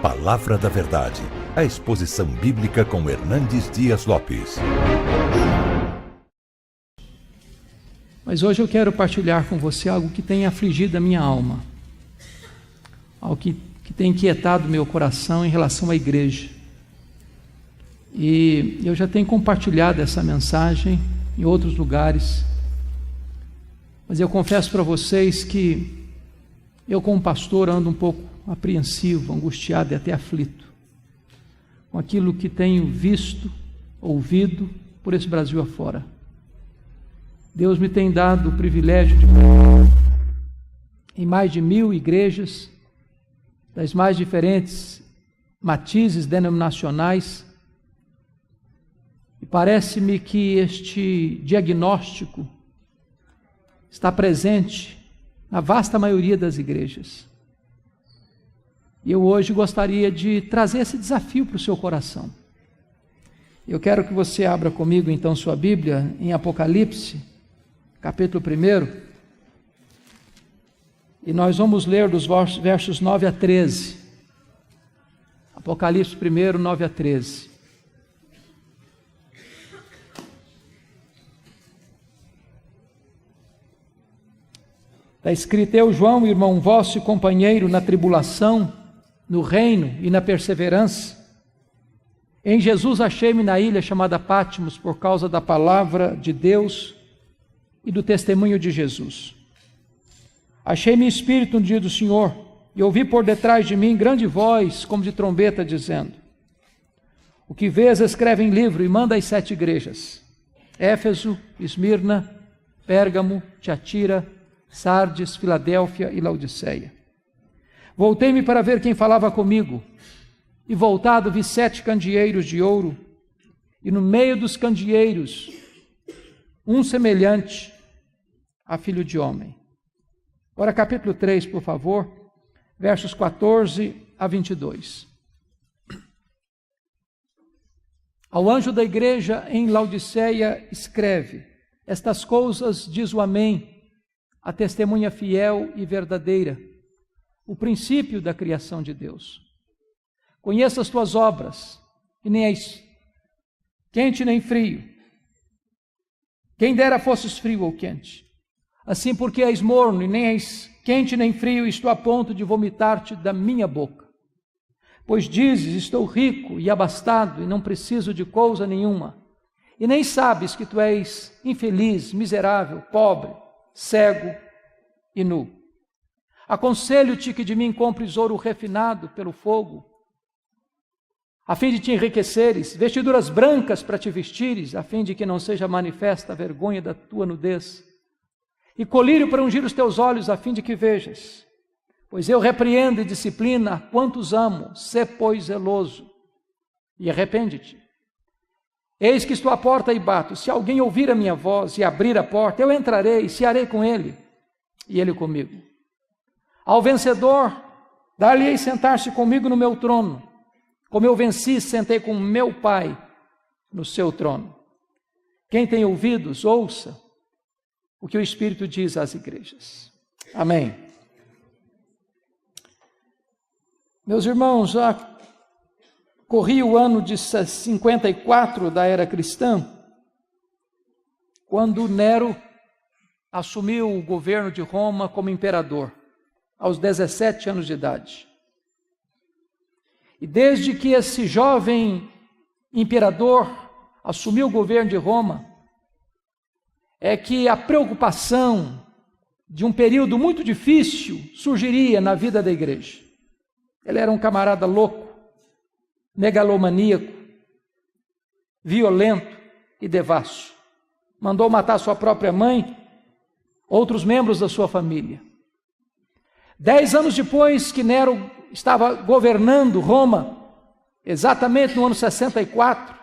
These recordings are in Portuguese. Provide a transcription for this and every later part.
Palavra da Verdade, a exposição bíblica com Hernandes Dias Lopes. Mas hoje eu quero partilhar com você algo que tem afligido a minha alma, algo que tem inquietado meu coração em relação à igreja. E eu já tenho compartilhado essa mensagem em outros lugares, mas eu confesso para vocês que eu, como pastor, ando um pouco apreensivo, angustiado e até aflito com aquilo que tenho visto, ouvido por esse Brasil afora. Deus me tem dado o privilégio de em mais de 1000 igrejas, das mais diferentes matizes denominacionais, e parece-me que este diagnóstico está presente na vasta maioria das igrejas. E eu hoje gostaria de trazer esse desafio para o seu coração. Eu quero que você abra comigo então sua Bíblia em Apocalipse, capítulo 1, e nós vamos ler dos versos 9 a 13. Apocalipse 1, 9 a 13. Está escrito: Eu, João, irmão vosso e companheiro na tribulação, no reino e na perseverança, em Jesus achei-me na ilha chamada Patmos por causa da palavra de Deus e do testemunho de Jesus. Achei-me em espírito no dia do Senhor, e ouvi por detrás de mim grande voz, como de trombeta, dizendo: O que vês, escreve em livro e manda às 7 igrejas: Éfeso, Esmirna, Pérgamo, Tiatira, Sardes, Filadélfia e Laodiceia. Voltei-me para ver quem falava comigo, e voltado vi 7 candeeiros de ouro, e no meio dos candeeiros um semelhante a filho de homem. Agora capítulo 3, por favor, versos 14 a 22. Ao anjo da igreja em Laodiceia escreve: Estas coisas diz o Amém, a testemunha fiel e verdadeira, o princípio da criação de Deus. Conheço as tuas obras, e nem és quente nem frio. Quem dera fosses frio ou quente. Assim, porque és morno e nem és quente nem frio, estou a ponto de vomitar-te da minha boca. Pois dizes: estou rico e abastado e não preciso de coisa nenhuma. E nem sabes que tu és infeliz, miserável, pobre, cego e nu. Aconselho-te que de mim compres ouro refinado pelo fogo, a fim de te enriqueceres, vestiduras brancas para te vestires, a fim de que não seja manifesta a vergonha da tua nudez, e colírio para ungir os teus olhos, a fim de que vejas. Pois eu repreendo e disciplino a quantos amo, sê, pois, zeloso, e arrepende-te. Eis que estou à porta e bato. Se alguém ouvir a minha voz e abrir a porta, eu entrarei e cearei com ele, e ele comigo. Ao vencedor, dar-lhe-ei sentar-se comigo no meu trono, como eu venci, sentei com meu Pai no seu trono. Quem tem ouvidos, ouça o que o Espírito diz às igrejas. Amém. Meus irmãos, já corri o ano de 54 da era cristã, quando Nero assumiu o governo de Roma como imperador, aos 17 anos de idade. E desde que esse jovem imperador assumiu o governo de Roma, é que a preocupação de um período muito difícil surgiria na vida da igreja. Ele era um camarada louco, megalomaníaco, violento e devasso. Mandou matar sua própria mãe, outros membros da sua família. 10 anos depois que Nero estava governando Roma, exatamente no ano 64,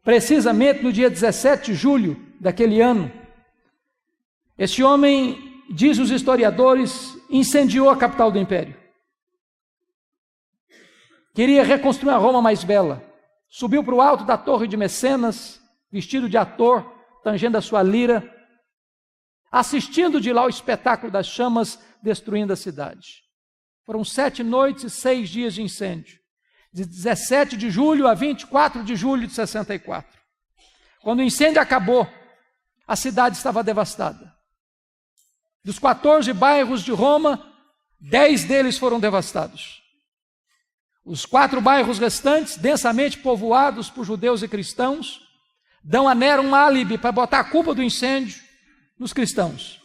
precisamente no dia 17 de julho daquele ano, esse homem, diz os historiadores, incendiou a capital do império. Queria reconstruir a Roma mais bela. Subiu para o alto da torre de Mecenas, vestido de ator, tangendo a sua lira, assistindo de lá o espetáculo das chamas destruindo a cidade. Foram 7 noites e 6 dias de incêndio, de 17 de julho a 24 de julho de 64. Quando o incêndio acabou, a cidade estava devastada. Dos 14 bairros de Roma, 10 deles foram devastados. Os 4 bairros restantes, densamente povoados por judeus e cristãos, dão a Nero um álibi para botar a culpa do incêndio nos cristãos.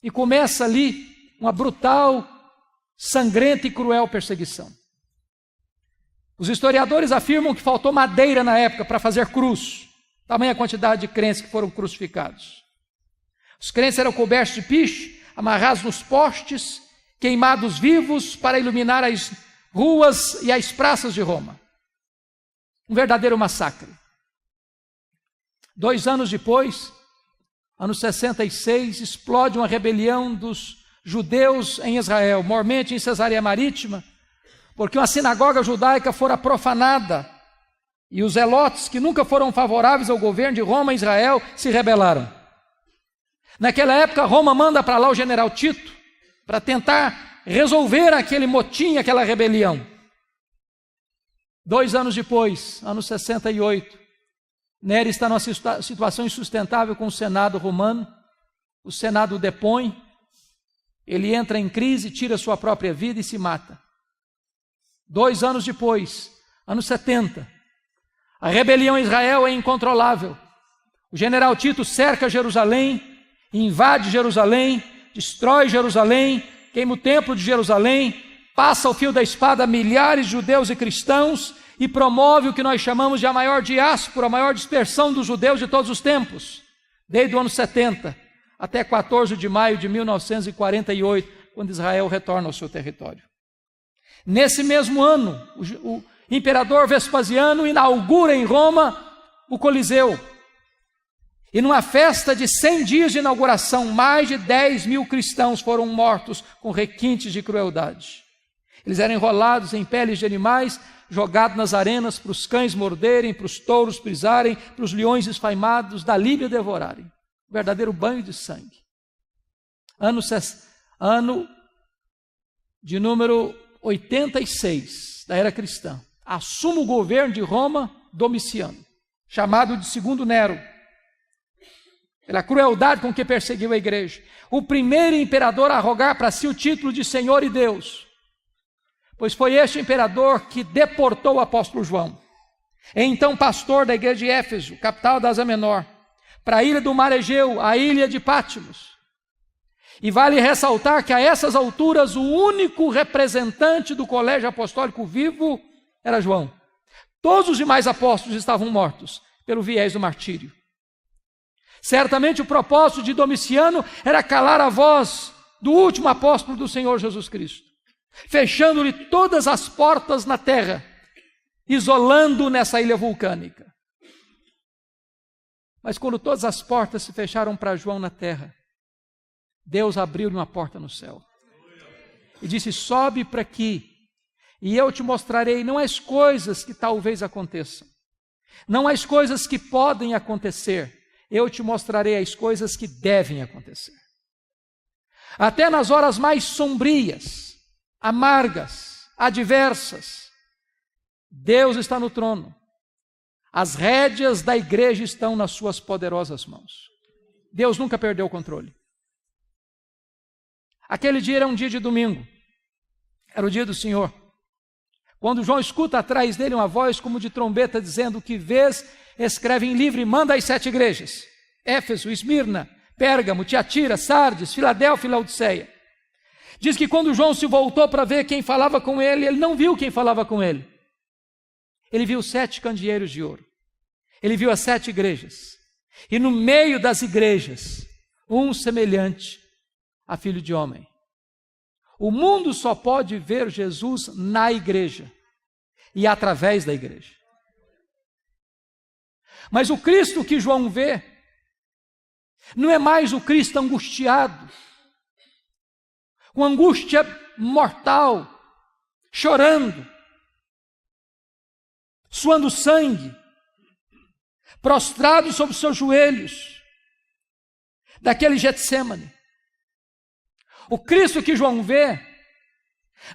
E começa ali uma brutal, sangrenta e cruel perseguição. Os historiadores afirmam que faltou madeira na época para fazer cruz, tamanha quantidade de crentes que foram crucificados. Os crentes eram cobertos de piche, amarrados nos postes, queimados vivos para iluminar as ruas e as praças de Roma. Um verdadeiro massacre. 2 anos depois, ano 66, explode uma rebelião dos judeus em Israel, mormente em Cesareia Marítima, porque uma sinagoga judaica fora profanada e os zelotes, que nunca foram favoráveis ao governo de Roma em Israel, se rebelaram. Naquela época, Roma manda para lá o general Tito para tentar resolver aquele motim, aquela rebelião. 2 anos depois, ano 68, Nero está numa situação insustentável com o Senado romano. O Senado o depõe, ele entra em crise, tira sua própria vida e se mata. 2 anos depois, ano 70, a rebelião em Israel é incontrolável. O general Tito cerca Jerusalém, invade Jerusalém, destrói Jerusalém, queima o templo de Jerusalém, passa o fio da espada a milhares de judeus e cristãos e promove o que nós chamamos de a maior diáspora, a maior dispersão dos judeus de todos os tempos, desde o ano 70 até 14 de maio de 1948, quando Israel retorna ao seu território. Nesse mesmo ano, o imperador Vespasiano inaugura em Roma o Coliseu. E numa festa de 100 dias de inauguração, mais de 10 mil cristãos foram mortos com requintes de crueldade. Eles eram enrolados em peles de animais, jogados nas arenas para os cães morderem, para os touros pisarem, para os leões esfaimados da Líbia devorarem. Um verdadeiro banho de sangue. Ano de número 86 da era cristã. Assume o governo de Roma Domiciano, chamado de Segundo Nero, pela crueldade com que perseguiu a igreja. O primeiro imperador a arrogar para si o título de Senhor e Deus, pois foi este imperador que deportou o apóstolo João, então pastor da igreja de Éfeso, capital da Ásia Menor, para a ilha do Mar Egeu, a ilha de Patmos. E vale ressaltar que a essas alturas o único representante do colégio apostólico vivo era João. Todos os demais apóstolos estavam mortos pelo viés do martírio. Certamente o propósito de Domiciano era calar a voz do último apóstolo do Senhor Jesus Cristo, fechando-lhe todas as portas na terra, isolando-o nessa ilha vulcânica. Mas quando todas as portas se fecharam para João na terra, Deus abriu-lhe uma porta no céu e disse: sobe para aqui e eu te mostrarei não as coisas que talvez aconteçam, não as coisas que podem acontecer, eu te mostrarei as coisas que devem acontecer. Até nas horas mais sombrias, amargas, adversas, Deus está no trono. As rédeas da igreja estão nas suas poderosas mãos. Deus nunca perdeu o controle. Aquele dia era um dia de domingo. Era o dia do Senhor. Quando João escuta atrás dele uma voz como de trombeta dizendo: que vês, escreve em livro e manda às 7 igrejas: Éfeso, Esmirna, Pérgamo, Tiatira, Sardes, Filadélfia e Laodiceia. Diz que quando João se voltou para ver quem falava com ele, ele não viu quem falava com ele. Ele viu 7 candeeiros de ouro. Ele viu as 7 igrejas. E no meio das igrejas, um semelhante a filho de homem. O mundo só pode ver Jesus na igreja e através da igreja. Mas o Cristo que João vê não é mais o Cristo angustiado, com angústia mortal, chorando, suando sangue, prostrado sobre os seus joelhos, daquele Getsêmani. O Cristo que João vê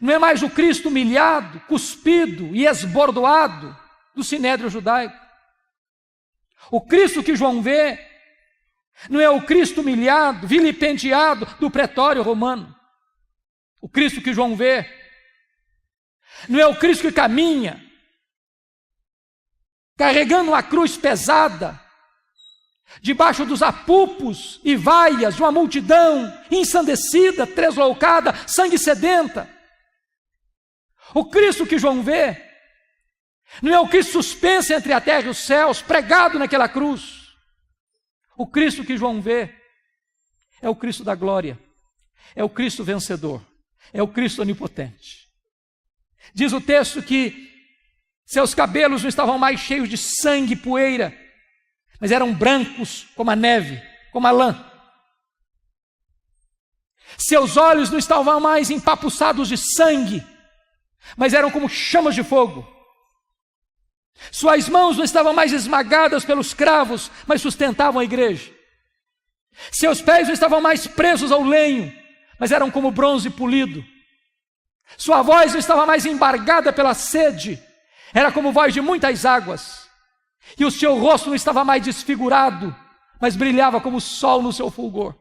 Não é mais o Cristo humilhado, cuspido e esbordoado do sinédrio judaico. O Cristo que João vê não é o Cristo humilhado, vilipendiado do pretório romano. O Cristo que João vê não é o Cristo que caminha carregando uma cruz pesada debaixo dos apupos e vaias de uma multidão ensandecida, tresloucada, sangue sedenta. O Cristo que João vê não é o Cristo suspenso entre a terra e os céus, pregado naquela cruz. O Cristo que João vê é o Cristo da glória, é o Cristo vencedor, é o Cristo onipotente. Diz o texto que seus cabelos não estavam mais cheios de sangue e poeira, mas eram brancos como a neve, como a lã. Seus olhos não estavam mais empapuçados de sangue, mas eram como chamas de fogo. Suas mãos não estavam mais esmagadas pelos cravos, mas sustentavam a igreja. Seus pés não estavam mais presos ao lenho, mas eram como bronze polido. Sua voz não estava mais embargada pela sede, era como voz de muitas águas. E o seu rosto não estava mais desfigurado, mas brilhava como o sol no seu fulgor.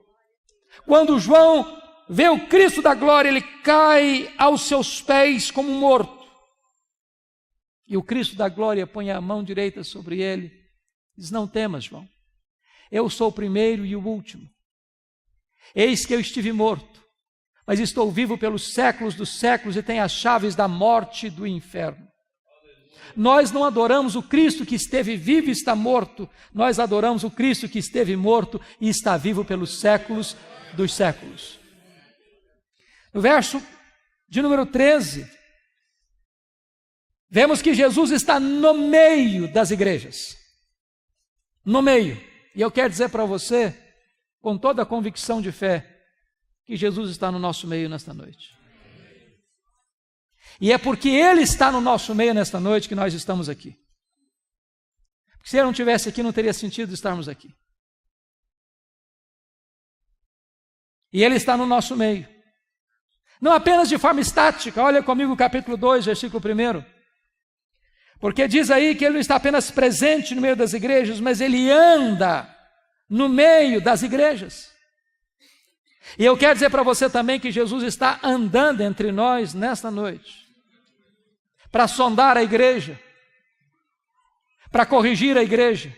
Quando João vê o Cristo da glória, ele cai aos seus pés como morto. E o Cristo da glória põe a mão direita sobre ele e diz: não temas, João, eu sou o primeiro e o último. Eis que eu estive morto, mas estou vivo pelos séculos dos séculos e tenho as chaves da morte e do inferno. Nós não adoramos o Cristo que esteve vivo e está morto, nós adoramos o Cristo que esteve morto e está vivo pelos séculos dos séculos. No verso de número 13, vemos que Jesus está no meio das igrejas. No meio. E eu quero dizer para você, com toda a convicção de fé, que Jesus está no nosso meio nesta noite. E é porque Ele está no nosso meio nesta noite que nós estamos aqui. Porque se Ele não estivesse aqui, não teria sentido estarmos aqui. E Ele está no nosso meio. Não apenas de forma estática. Olha comigo o capítulo 2, versículo 1. Porque diz aí que Ele não está apenas presente no meio das igrejas, mas Ele anda no meio das igrejas. E eu quero dizer para você também que Jesus está andando entre nós nesta noite, para sondar a igreja, para corrigir a igreja,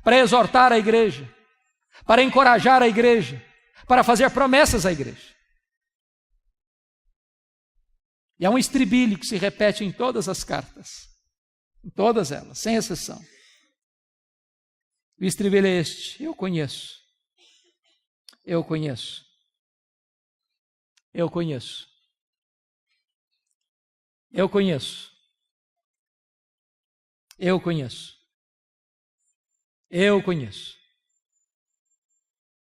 para exortar a igreja, para encorajar a igreja, para fazer promessas à igreja. E há um estribilho que se repete em todas as cartas, em todas elas, sem exceção. O estribilho é este: eu conheço, eu conheço, eu conheço, eu conheço, eu conheço, eu conheço,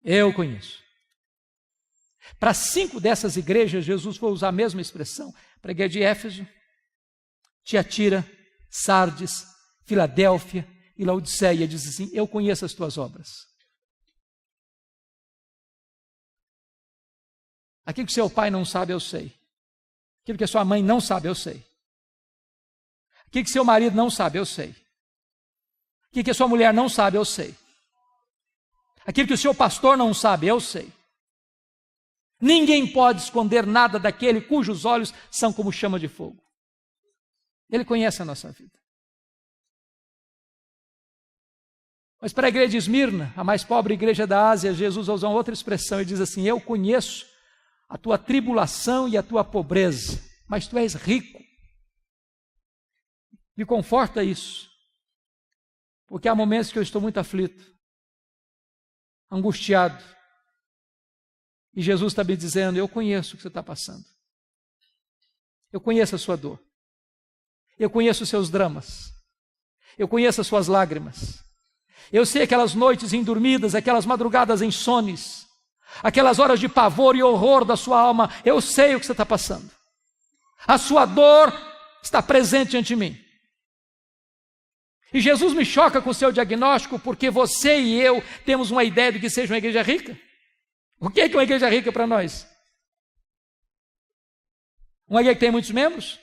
eu conheço. Para 5 dessas igrejas, Jesus foi usar a mesma expressão. Para a igreja de Éfeso, Tiatira, Sardes, Filadélfia e Laodiceia, diz assim: eu conheço as tuas obras. Aquilo que seu pai não sabe, eu sei. Aquilo que a sua mãe não sabe, eu sei. Aquilo que seu marido não sabe, eu sei. Aquilo que a sua mulher não sabe, eu sei. Aquilo que o seu pastor não sabe, eu sei. Ninguém pode esconder nada daquele cujos olhos são como chama de fogo. Ele conhece a nossa vida. Mas para a igreja de Esmirna, a mais pobre igreja da Ásia, Jesus usa uma outra expressão e diz assim: eu conheço a tua tribulação e a tua pobreza, mas tu és rico. Me conforta isso, porque há momentos que eu estou muito aflito, angustiado, e Jesus está me dizendo: eu conheço o que você está passando, eu conheço a sua dor, eu conheço os seus dramas, eu conheço as suas lágrimas, eu sei aquelas noites indormidas, aquelas madrugadas insones, aquelas horas de pavor e horror da sua alma. Eu sei o que você está passando, a sua dor está presente ante mim. E Jesus me choca com o seu diagnóstico, porque você e eu temos uma ideia de que seja uma igreja rica. O que é uma igreja rica para nós? Uma igreja que tem muitos membros?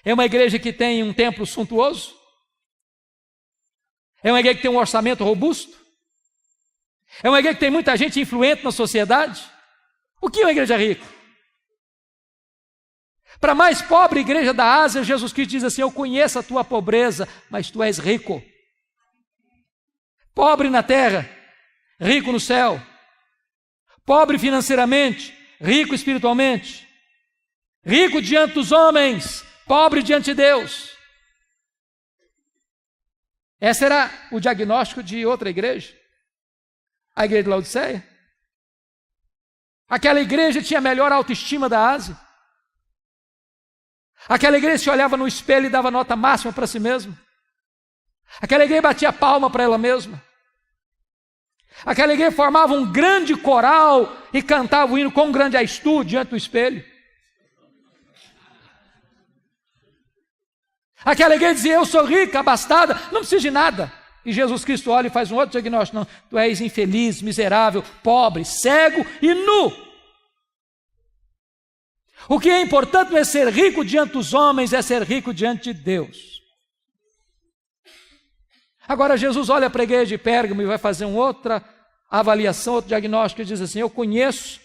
É uma igreja que tem um templo suntuoso? É uma igreja que tem um orçamento robusto? É uma igreja que tem muita gente influente na sociedade? O que é uma igreja rica? Para a mais pobre igreja da Ásia, Jesus Cristo diz assim: eu conheço a tua pobreza, mas tu és rico. Pobre na terra, rico no céu. Pobre financeiramente, rico espiritualmente. Rico diante dos homens, pobre diante de Deus. Esse era o diagnóstico de outra igreja, a igreja de Laodiceia. Aquela igreja tinha a melhor autoestima da Ásia. Aquela igreja se olhava no espelho e dava nota máxima para si mesma. Aquela igreja batia palma para ela mesma. Aquela igreja formava um grande coral e cantava o hino "Quão grande és tu" diante do espelho. Aquela igreja dizia: eu sou rica, abastada, não preciso de nada. E Jesus Cristo olha e faz um outro diagnóstico: não, tu és infeliz, miserável, pobre, cego e nu. O que é importante não é ser rico diante dos homens, é ser rico diante de Deus. Agora Jesus olha para a igreja de Pérgamo e vai fazer uma outra avaliação, outro diagnóstico, e diz assim: eu conheço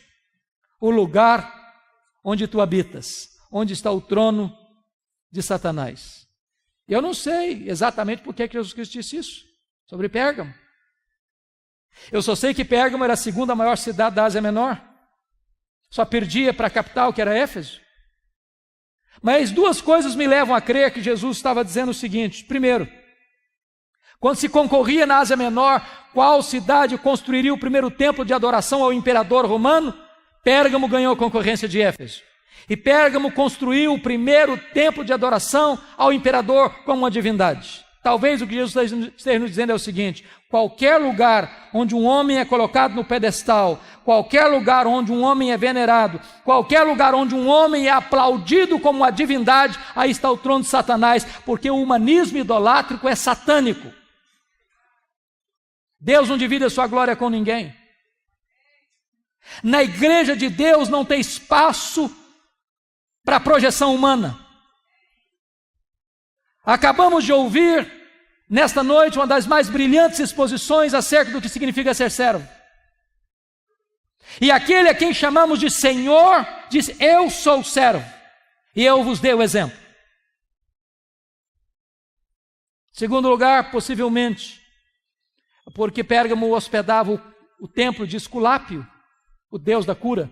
o lugar onde tu habitas, onde está o trono de Satanás. Eu não sei exatamente por que Jesus Cristo disse isso sobre Pérgamo. Eu só sei que Pérgamo era a segunda maior cidade da Ásia Menor. Só perdia para a capital, que era Éfeso. Mas duas coisas me levam a crer que Jesus estava dizendo o seguinte: primeiro, quando se concorria na Ásia Menor qual cidade construiria o primeiro templo de adoração ao imperador romano, Pérgamo ganhou a concorrência de Éfeso. E Pérgamo construiu o primeiro templo de adoração ao imperador como uma divindade. Talvez o que Jesus esteja nos dizendo é o seguinte: qualquer lugar onde um homem é colocado no pedestal, qualquer lugar onde um homem é venerado, qualquer lugar onde um homem é aplaudido como uma divindade, aí está o trono de Satanás, porque o humanismo idolátrico é satânico. Deus não divide a sua glória com ninguém. Na igreja de Deus não tem espaço para projeção humana. Acabamos de ouvir nesta noite uma das mais brilhantes exposições acerca do que significa ser servo. E aquele a quem chamamos de Senhor diz: eu sou servo e eu vos dei o exemplo. Segundo lugar, possivelmente porque Pérgamo hospedava o templo de Esculápio, o deus da cura.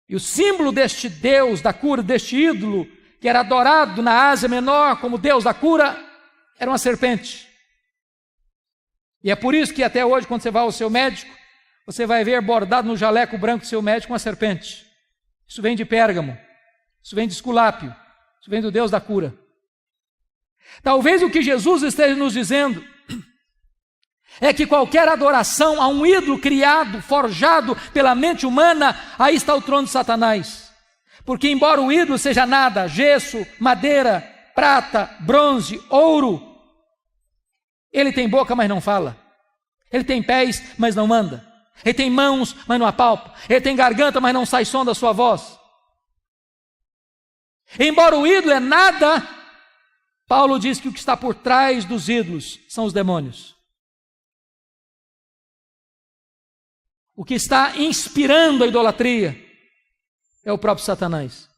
E o símbolo deste deus da cura, deste ídolo, que era adorado na Ásia Menor como deus da cura, era uma serpente. E é por isso que até hoje, quando você vai ao seu médico, você vai ver bordado no jaleco branco do seu médico uma serpente. Isso vem de Pérgamo, isso vem de Esculápio, isso vem do deus da cura. Talvez o que Jesus esteja nos dizendo é que qualquer adoração a um ídolo criado, forjado pela mente humana, aí está o trono de Satanás. Porque embora o ídolo seja nada, gesso, madeira, prata, bronze, ouro, ele tem boca, mas não fala. Ele tem pés, mas não anda. Ele tem mãos, mas não apalpa. Ele tem garganta, mas não sai som da sua voz. Embora o ídolo é nada, Paulo diz que o que está por trás dos ídolos são os demônios. O que está inspirando a idolatria é o próprio Satanás.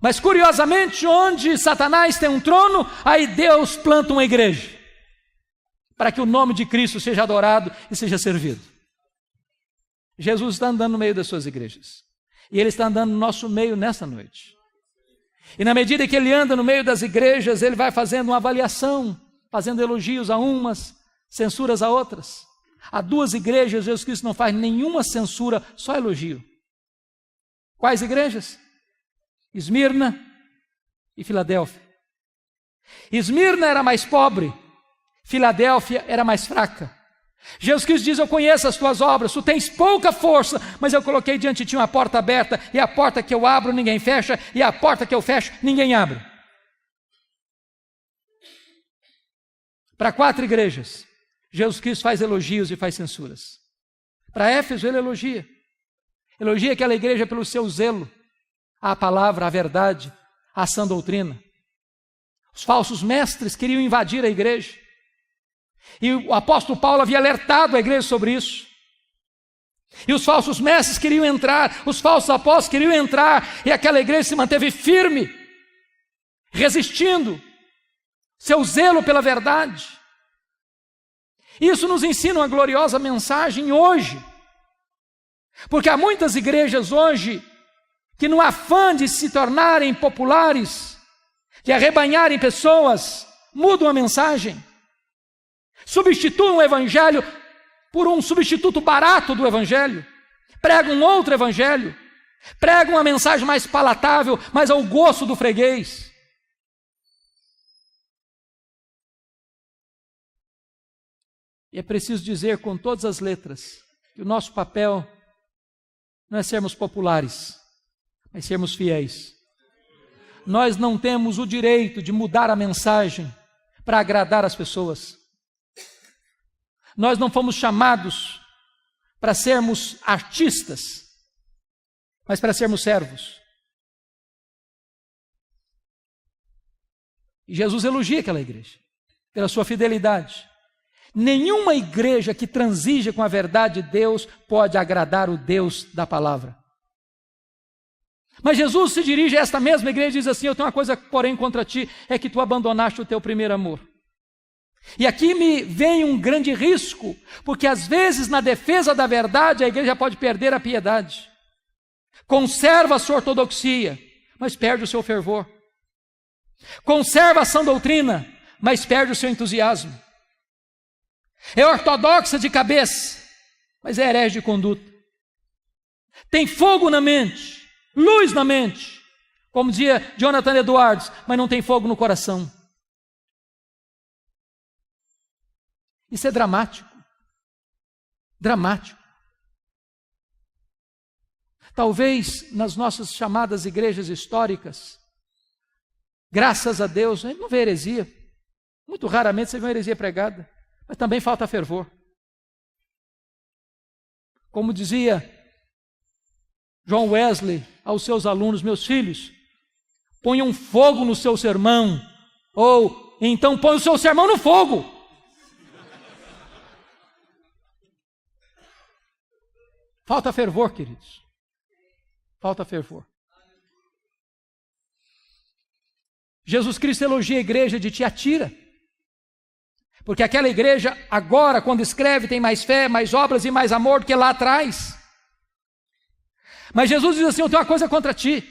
Mas curiosamente, onde Satanás tem um trono, aí Deus planta uma igreja, para que o nome de Cristo seja adorado e seja servido. Jesus está andando no meio das suas igrejas, e Ele está andando no nosso meio nessa noite. E na medida que Ele anda no meio das igrejas, Ele vai fazendo uma avaliação, fazendo elogios a umas, censuras a outras. Há duas igrejas, Jesus Cristo não faz nenhuma censura, só elogio. Quais igrejas? Esmirna e Filadélfia. Esmirna era mais pobre, Filadélfia era mais fraca. Jesus Cristo diz: eu conheço as tuas obras, tu tens pouca força, mas eu coloquei diante de ti uma porta aberta, e a porta que eu abro ninguém fecha, e a porta que eu fecho ninguém abre. Para 4 igrejas, Jesus Cristo faz elogios e faz censuras. Para Éfeso ele elogia. Elogia aquela igreja pelo seu zelo à palavra, à verdade, à sã doutrina. Os falsos mestres queriam invadir a igreja. E o apóstolo Paulo havia alertado a igreja sobre isso. E os falsos mestres queriam entrar, os falsos apóstolos queriam entrar, e aquela igreja se manteve firme, resistindo, seu zelo pela verdade. Isso nos ensina uma gloriosa mensagem hoje, porque há muitas igrejas hoje que, no afã de se tornarem populares, de arrebanharem pessoas, mudam a mensagem, substituem o evangelho por um substituto barato do evangelho, pregam um outro evangelho, pregam uma mensagem mais palatável, mais ao gosto do freguês. E é preciso dizer com todas as letras que o nosso papel não é sermos populares, mas sermos fiéis. Nós não temos o direito de mudar a mensagem para agradar as pessoas. Nós não fomos chamados para sermos artistas, mas para sermos servos. E Jesus elogia aquela igreja pela sua fidelidade. Nenhuma igreja que transija com a verdade de Deus pode agradar o Deus da palavra. Mas Jesus se dirige a esta mesma igreja e diz assim: eu tenho uma coisa, porém, contra ti, é que tu abandonaste o teu primeiro amor. E aqui me vem um grande risco, porque às vezes na defesa da verdade a igreja pode perder a piedade. Conserva a sua ortodoxia, mas perde o seu fervor. Conserva a sã doutrina, mas perde o seu entusiasmo. É ortodoxa de cabeça, mas é herege de conduta. Tem fogo na mente, luz na mente, como dizia Jonathan Edwards, mas não tem fogo no coração. Isso é dramático. Dramático. Talvez nas nossas chamadas igrejas históricas, graças a Deus, a gente não vê heresia. Muito raramente você vê uma heresia pregada, mas também falta fervor. Como dizia John Wesley aos seus alunos: meus filhos, ponham fogo no seu sermão, ou então põe o seu sermão no fogo. Falta fervor, queridos. Falta fervor. Jesus Cristo elogia a igreja de Tiatira, porque aquela igreja agora, quando escreve, tem mais fé, mais obras e mais amor do que lá atrás. Mas Jesus diz assim: eu tenho uma coisa contra ti,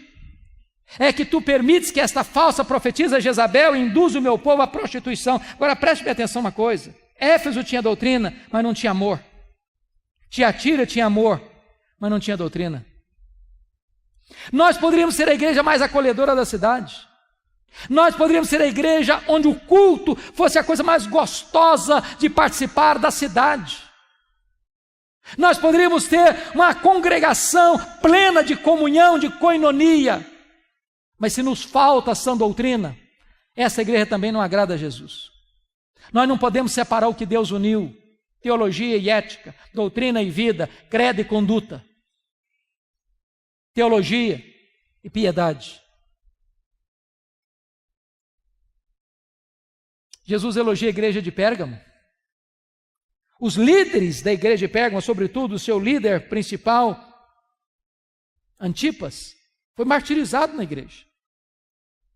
é que tu permites que esta falsa profetisa Jezabel induza o meu povo à prostituição. Agora preste bem atenção uma coisa: Éfeso tinha doutrina, mas não tinha amor. Tiatira tinha amor, mas não tinha doutrina. Nós poderíamos ser a igreja mais acolhedora da cidade. Nós poderíamos ser a igreja onde o culto fosse a coisa mais gostosa de participar da cidade. Nós poderíamos ter uma congregação plena de comunhão, de koinonia. Mas se nos falta a sã doutrina, essa igreja também não agrada a Jesus. Nós não podemos separar o que Deus uniu: teologia e ética, doutrina e vida, credo e conduta, teologia e piedade. Jesus elogia a igreja de Pérgamo. Os líderes da igreja de Pérgamo, sobretudo o seu líder principal, Antipas, foi martirizado na igreja.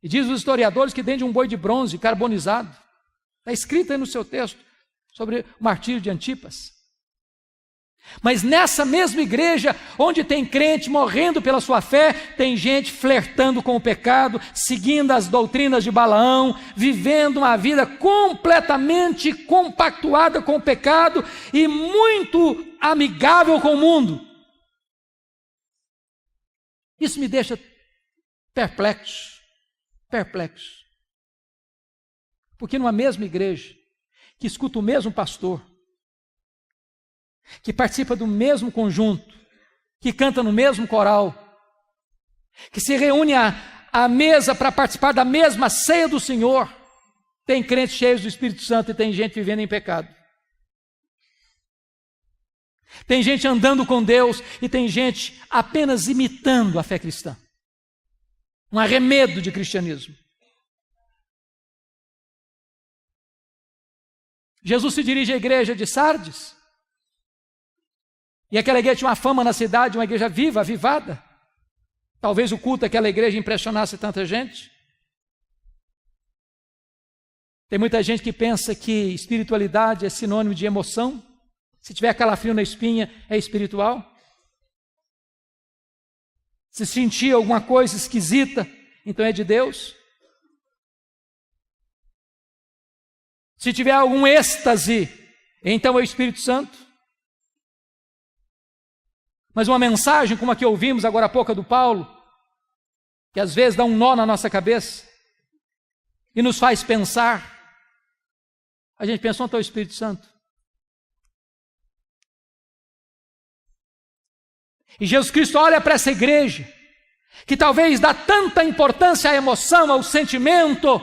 E diz os historiadores que dentro de um boi de bronze carbonizado. Está escrito aí no seu texto sobre o martírio de Antipas. Mas nessa mesma igreja, onde tem crente morrendo pela sua fé, tem gente flertando com o pecado, seguindo as doutrinas de Balaão, vivendo uma vida completamente compactuada com o pecado e muito amigável com o mundo. Isso me deixa perplexo. Porque numa mesma igreja, que escuta o mesmo pastor, que participa do mesmo conjunto, que canta no mesmo coral, que se reúne à mesa para participar da mesma ceia do Senhor, tem crentes cheios do Espírito Santo e tem gente vivendo em pecado. Tem gente andando com Deus e tem gente apenas imitando a fé cristã. Um arremedo de cristianismo. Jesus se dirige à igreja de Sardes. E aquela igreja tinha uma fama na cidade, uma igreja viva, avivada. Talvez o culto daquela igreja impressionasse tanta gente. Tem muita gente que pensa que espiritualidade é sinônimo de emoção. Se tiver calafrio na espinha, é espiritual. Se sentir alguma coisa esquisita, então é de Deus. Se tiver algum êxtase, então é o Espírito Santo. Mas uma mensagem como a que ouvimos agora há pouco do Paulo, que às vezes dá um nó na nossa cabeça e nos faz pensar, a gente pensa, onde está o Espírito Santo? E Jesus Cristo olha para essa igreja, que talvez dá tanta importância à emoção, ao sentimento,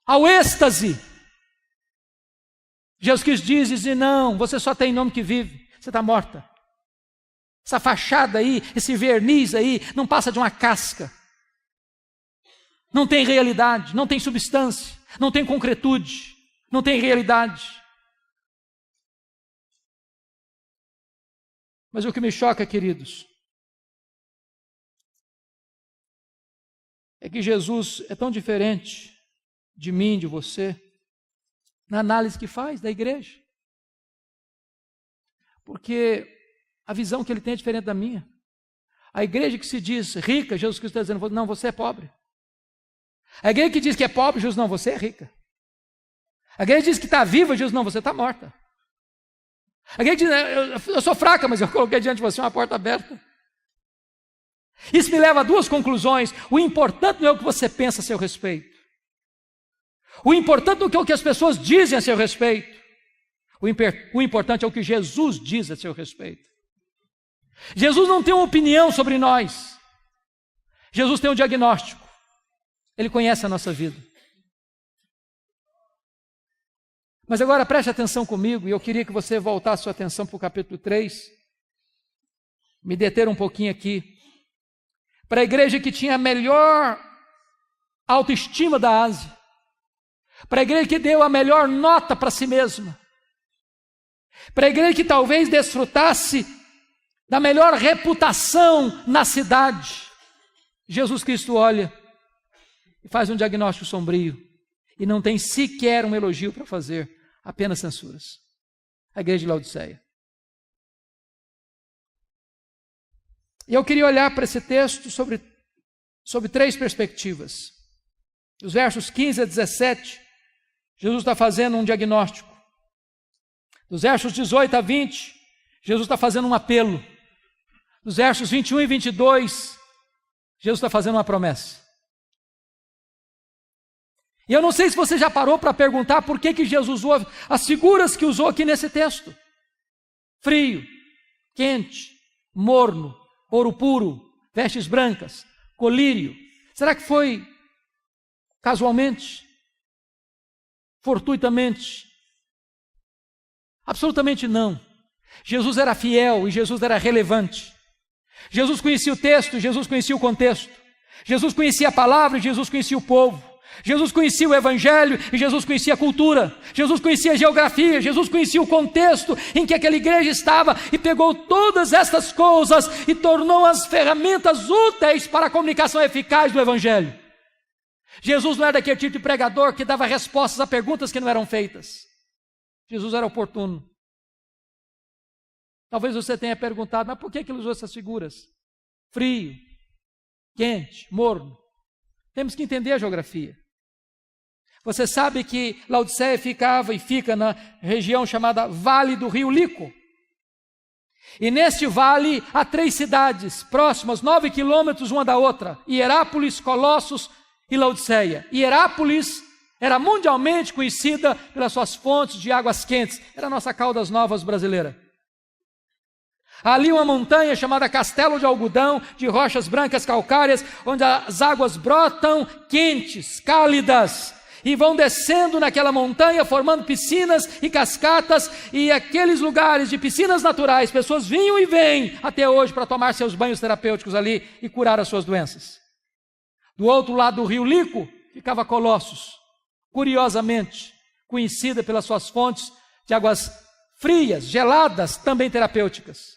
ao êxtase. Jesus Cristo diz, não, você só tem nome que vive, você está morta. Essa fachada aí, esse verniz aí, não passa de uma casca. Não tem realidade, não tem substância, não tem concretude, não tem realidade. Mas o que me choca, queridos, é que Jesus é tão diferente de mim, de você, na análise que faz da igreja. Porque a visão que ele tem é diferente da minha. A igreja que se diz rica, Jesus Cristo está dizendo, não, você é pobre. A igreja que diz que é pobre, Jesus, não, você é rica. A igreja diz que está viva, Jesus, não, você está morta. A igreja diz, eu sou fraca, mas eu coloquei diante de você uma porta aberta. Isso me leva a duas conclusões. O importante não é o que você pensa a seu respeito. O importante não é o que as pessoas dizem a seu respeito. O importante é o que Jesus diz a seu respeito. Jesus não tem uma opinião sobre nós. Jesus tem um diagnóstico. Ele conhece a nossa vida. Mas agora preste atenção comigo, e eu queria que você voltasse sua atenção para o capítulo 3. Me deter um pouquinho aqui. Para a igreja que tinha a melhor autoestima da Ásia. Para a igreja que deu a melhor nota para si mesma. Para a igreja que talvez desfrutasse da melhor reputação na cidade. Jesus Cristo olha e faz um diagnóstico sombrio. E não tem sequer um elogio para fazer, apenas censuras. A igreja de Laodiceia. E eu queria olhar para esse texto sobre três perspectivas. Dos versos 15 a 17, Jesus está fazendo um diagnóstico. Dos versos 18 a 20, Jesus está fazendo um apelo. Dos versos 21 e 22, Jesus está fazendo uma promessa. E eu não sei se você já parou para perguntar por que Jesus usou as figuras que usou aqui nesse texto. Frio, quente, morno, ouro puro, vestes brancas, colírio. Será que foi casualmente? Fortuitamente? Absolutamente não. Jesus era fiel e Jesus era relevante. Jesus conhecia o texto, Jesus conhecia o contexto. Jesus conhecia a palavra e Jesus conhecia o povo. Jesus conhecia o evangelho e Jesus conhecia a cultura. Jesus conhecia a geografia, Jesus conhecia o contexto em que aquela igreja estava e pegou todas estas coisas e tornou as ferramentas úteis para a comunicação eficaz do evangelho. Jesus não era daquele tipo de pregador que dava respostas a perguntas que não eram feitas. Jesus era oportuno. Talvez você tenha perguntado, mas por que ele usou essas figuras? Frio, quente, morno. Temos que entender a geografia. Você sabe que Laodiceia ficava e fica na região chamada Vale do Rio Lico. E neste vale há 3 cidades próximas, 9 quilômetros uma da outra. Hierápolis, Colossos e Laodiceia. Hierápolis era mundialmente conhecida pelas suas fontes de águas quentes. Era a nossa Caldas Novas brasileira. Ali uma montanha chamada Castelo de Algodão, de rochas brancas calcárias, onde as águas brotam quentes, cálidas. e vão descendo naquela montanha, formando piscinas e cascatas, e aqueles lugares de piscinas naturais, pessoas vinham e vêm até hoje para tomar seus banhos terapêuticos ali e curar as suas doenças. Do outro lado do rio Lico ficava Colossos, curiosamente conhecida pelas suas fontes de águas frias, geladas, também terapêuticas.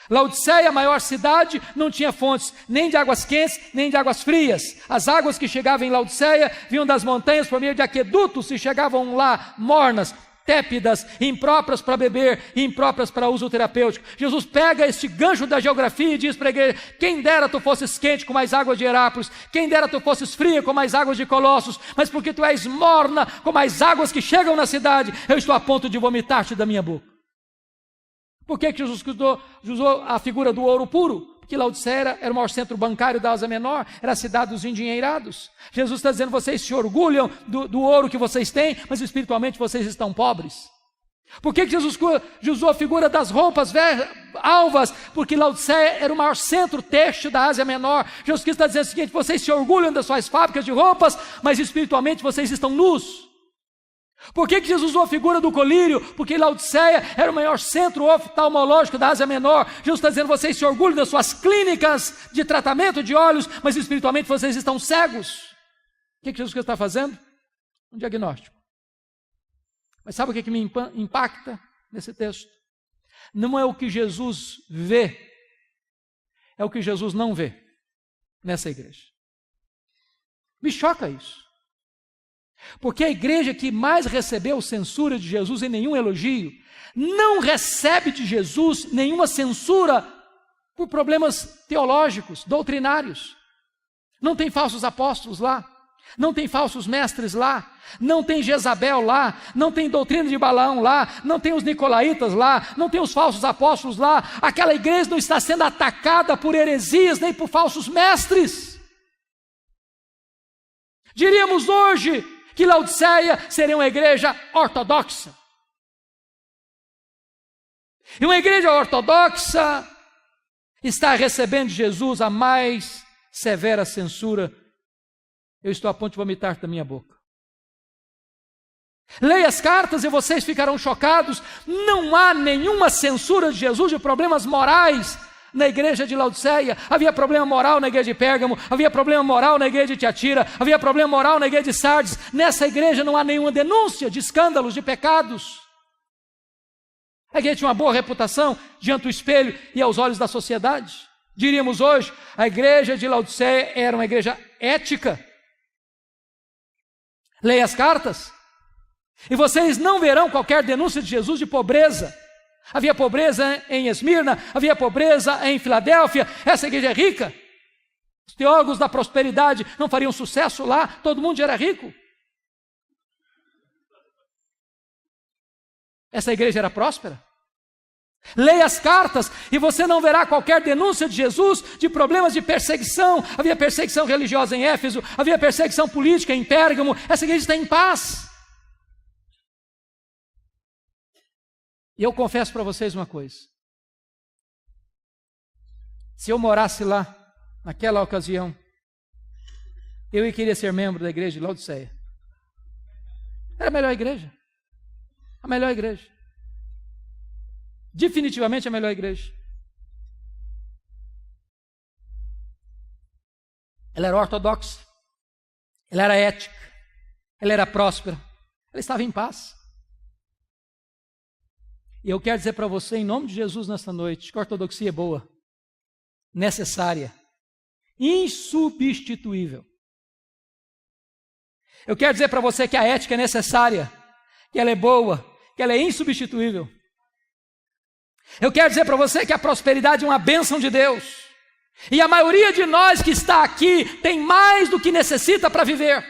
Laodiceia, a maior cidade, não tinha fontes nem de águas quentes, nem de águas frias. As águas que chegavam em Laodiceia vinham das montanhas por meio de aquedutos e chegavam lá mornas, tépidas, impróprias para beber, impróprias para uso terapêutico. Jesus pega este gancho da geografia e diz para a igreja: quem dera tu fosses quente com mais águas de Herápolis, quem dera tu fosses fria com mais águas de Colossos, mas porque tu és morna com mais águas que chegam na cidade, eu estou a ponto de vomitar-te da minha boca. Por que Jesus usou a figura do ouro puro? Porque Laodiceia era o maior centro bancário da Ásia Menor, era a cidade dos endinheirados. Jesus está dizendo: vocês se orgulham do ouro que vocês têm, mas espiritualmente vocês estão pobres. Por que Jesus usou a figura das roupas alvas? Porque Laodiceia era o maior centro têxtil da Ásia Menor. Jesus Cristo está dizendo o seguinte: vocês se orgulham das suas fábricas de roupas, mas espiritualmente vocês estão nus. Por que Jesus usou a figura do colírio? Porque Laodiceia era o maior centro oftalmológico da Ásia Menor. Jesus está dizendo: vocês se orgulham das suas clínicas de tratamento de olhos, mas espiritualmente vocês estão cegos. O que Jesus está fazendo? Um diagnóstico. Mas sabe o que me impacta nesse texto? Não é o que Jesus vê, é o que Jesus não vê nessa igreja. Me choca isso. Porque a igreja que mais recebeu censura de Jesus e nenhum elogio, não recebe de Jesus nenhuma censura por problemas teológicos, doutrinários. Não tem falsos apóstolos lá, não tem falsos mestres lá, não tem Jezabel lá, não tem doutrina de Balaão lá, não tem os nicolaítas lá, não tem os falsos apóstolos lá. Aquela igreja não está sendo atacada por heresias nem por falsos mestres. Diríamos hoje que Laodiceia seria uma igreja ortodoxa. E uma igreja ortodoxa está recebendo de Jesus a mais severa censura. Eu estou a ponto de vomitar da minha boca. Leia as cartas e vocês ficarão chocados. Não há nenhuma censura de Jesus de problemas morais na igreja de Laodiceia. Havia problema moral na igreja de Pérgamo, havia problema moral na igreja de Tiatira, havia problema moral na igreja de Sardes. Nessa igreja não há nenhuma denúncia de escândalos, de pecados. A igreja tinha uma boa reputação diante do espelho e aos olhos da sociedade. Diríamos hoje, a igreja de Laodiceia era uma igreja ética. Leia as cartas e vocês não verão qualquer denúncia de Jesus de pobreza. Havia pobreza em Esmirna, havia pobreza em Filadélfia. Essa igreja é rica. Os teólogos da prosperidade não fariam sucesso lá, todo mundo já era rico. Essa igreja era próspera. Leia as cartas e você não verá qualquer denúncia de Jesus de problemas de perseguição. Havia perseguição religiosa em Éfeso, havia perseguição política em Pérgamo. Essa igreja está em paz. E eu confesso para vocês uma coisa: se eu morasse lá, naquela ocasião, eu queria ser membro da igreja de Laodiceia. Era a melhor igreja. A melhor igreja. Definitivamente a melhor igreja. Ela era ortodoxa, ela era ética, ela era próspera, ela estava em paz. E eu quero dizer para você, em nome de Jesus, nesta noite, que a ortodoxia é boa, necessária, insubstituível. Eu quero dizer para você que a ética é necessária, que ela é boa, que ela é insubstituível. Eu quero dizer para você que a prosperidade é uma bênção de Deus. E a maioria de nós que está aqui tem mais do que necessita para viver.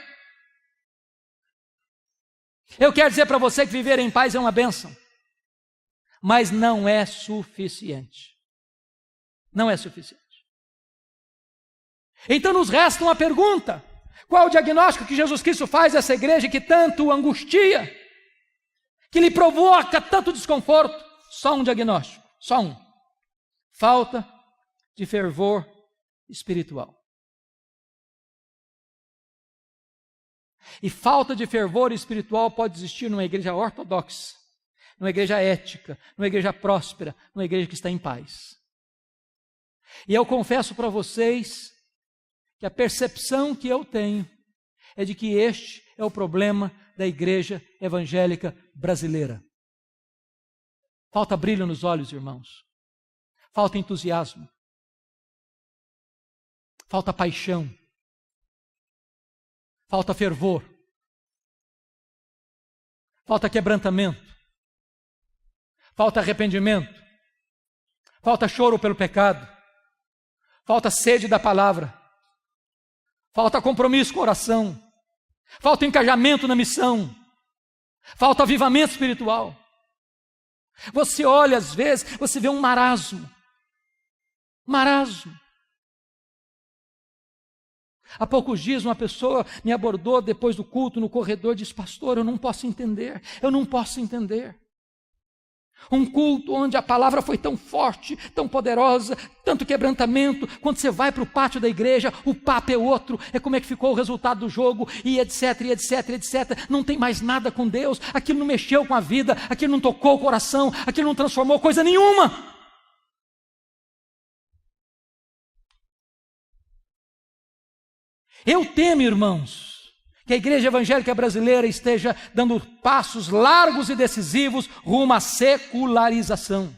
Eu quero dizer para você que viver em paz é uma bênção. Mas não é suficiente. Não é suficiente. Então nos resta uma pergunta: qual o diagnóstico que Jesus Cristo faz a essa igreja que tanto angustia, que lhe provoca tanto desconforto? Só um diagnóstico, só um: falta de fervor espiritual. E falta de fervor espiritual pode existir numa igreja ortodoxa, numa igreja ética, numa igreja próspera, numa igreja que está em paz. E eu confesso para vocês que a percepção que eu tenho é de que este é o problema da igreja evangélica brasileira. Falta brilho nos olhos, irmãos. Falta entusiasmo. Falta paixão. Falta fervor. Falta quebrantamento. Falta arrependimento. Falta choro pelo pecado. Falta sede da palavra. Falta compromisso com a oração. Falta engajamento na missão. Falta avivamento espiritual. Você olha às vezes, você vê um marasmo. Marasmo. Há poucos dias uma pessoa me abordou depois do culto no corredor e disse: pastor, eu não posso entender. Um culto onde a palavra foi tão forte, tão poderosa, tanto quebrantamento, quando você vai para o pátio da igreja, o papo é outro, é como é que ficou o resultado do jogo, e etc, não tem mais nada com Deus, aquilo não mexeu com a vida, aquilo não tocou o coração, aquilo não transformou coisa nenhuma. Eu temo, irmãos, que a igreja evangélica brasileira esteja dando passos largos e decisivos rumo à secularização.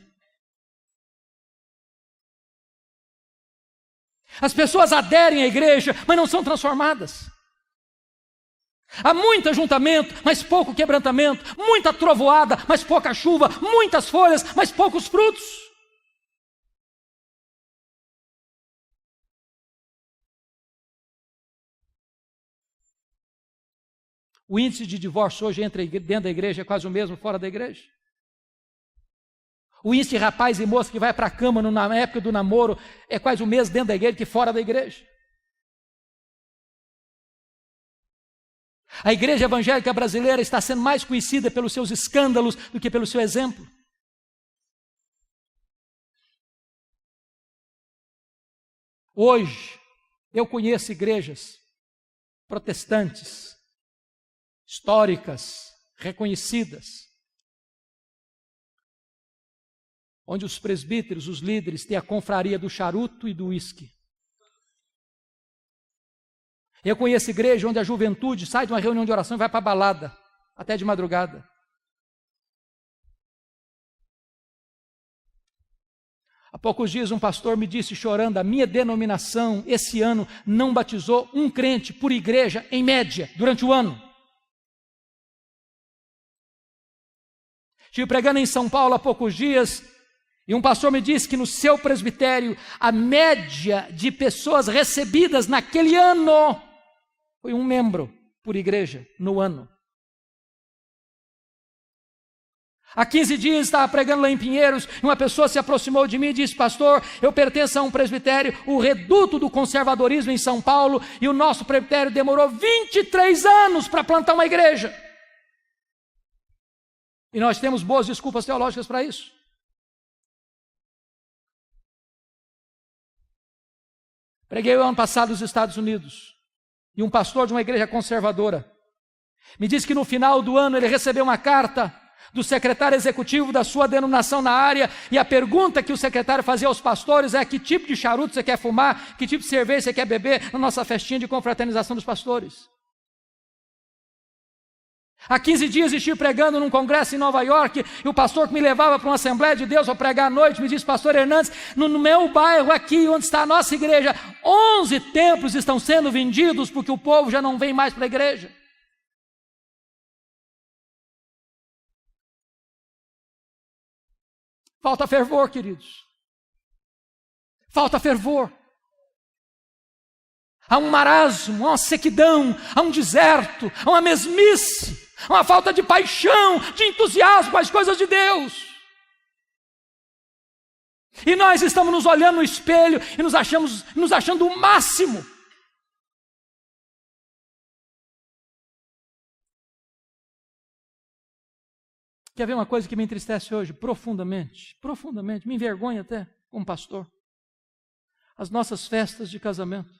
As pessoas aderem à igreja, mas não são transformadas. Há muito ajuntamento, mas pouco quebrantamento, muita trovoada, mas pouca chuva, muitas folhas, mas poucos frutos. O índice de divórcio hoje dentro da igreja é quase o mesmo fora da igreja. O índice de rapaz e moça que vai para a cama na época do namoro é quase o mesmo dentro da igreja que fora da igreja. A igreja evangélica brasileira está sendo mais conhecida pelos seus escândalos do que pelo seu exemplo. Hoje, eu conheço igrejas protestantes, históricas, reconhecidas, onde os presbíteros, os líderes, têm a confraria do charuto e do uísque. Eu conheço igreja onde a juventude sai de uma reunião de oração e vai para a balada, até de madrugada. Há poucos dias um pastor me disse chorando: a minha denominação esse ano não batizou um crente por igreja, em média, durante o ano. Estive pregando em São Paulo há poucos dias e um pastor me disse que no seu presbitério a média de pessoas recebidas naquele ano foi um membro por igreja no ano. Há 15 dias estava pregando lá em Pinheiros e uma pessoa se aproximou de mim e disse: pastor, eu pertenço a um presbitério, o reduto do conservadorismo em São Paulo, e o nosso presbitério demorou 23 anos para plantar uma igreja. E nós temos boas desculpas teológicas para isso. Preguei o ano passado nos Estados Unidos, e um pastor de uma igreja conservadora me disse que no final do ano ele recebeu uma carta do secretário executivo da sua denominação na área, e a pergunta que o secretário fazia aos pastores é: que tipo de charuto você quer fumar, que tipo de cerveja você quer beber na nossa festinha de confraternização dos pastores. Há 15 dias estive pregando num congresso em Nova York, e o pastor que me levava para uma Assembleia de Deus para pregar à noite me disse: pastor Hernandes, no meu bairro aqui onde está a nossa igreja, 11 templos estão sendo vendidos porque o povo já não vem mais para a igreja. Falta fervor, queridos. Falta fervor. Há um marasmo, há uma sequidão, há um deserto, há uma mesmice, há uma falta de paixão, de entusiasmo com as coisas de Deus. E nós estamos nos olhando no espelho e nos achando o máximo. Quer ver uma coisa que me entristece hoje profundamente, me envergonha até como pastor? As nossas festas de casamento.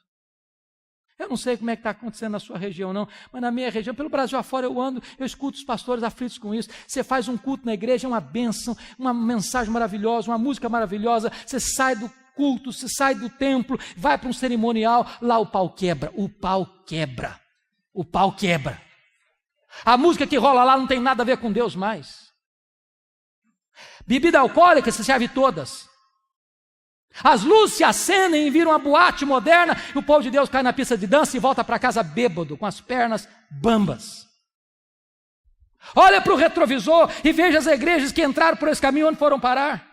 Eu não sei como é que está acontecendo na sua região, não, mas na minha região, pelo Brasil afora, eu ando, eu escuto os pastores aflitos com isso. Você faz um culto na igreja, é uma bênção, uma mensagem maravilhosa, uma música maravilhosa, você sai do culto, você sai do templo, vai para um cerimonial, lá o pau quebra, o pau quebra, o pau quebra. A música que rola lá não tem nada a ver com Deus mais. Bebida alcoólica, você serve todas. As luzes se acendem e viram uma boate moderna, e o povo de Deus cai na pista de dança e volta para casa bêbado, com as pernas bambas. Olha para o retrovisor e veja as igrejas que entraram por esse caminho, onde foram parar.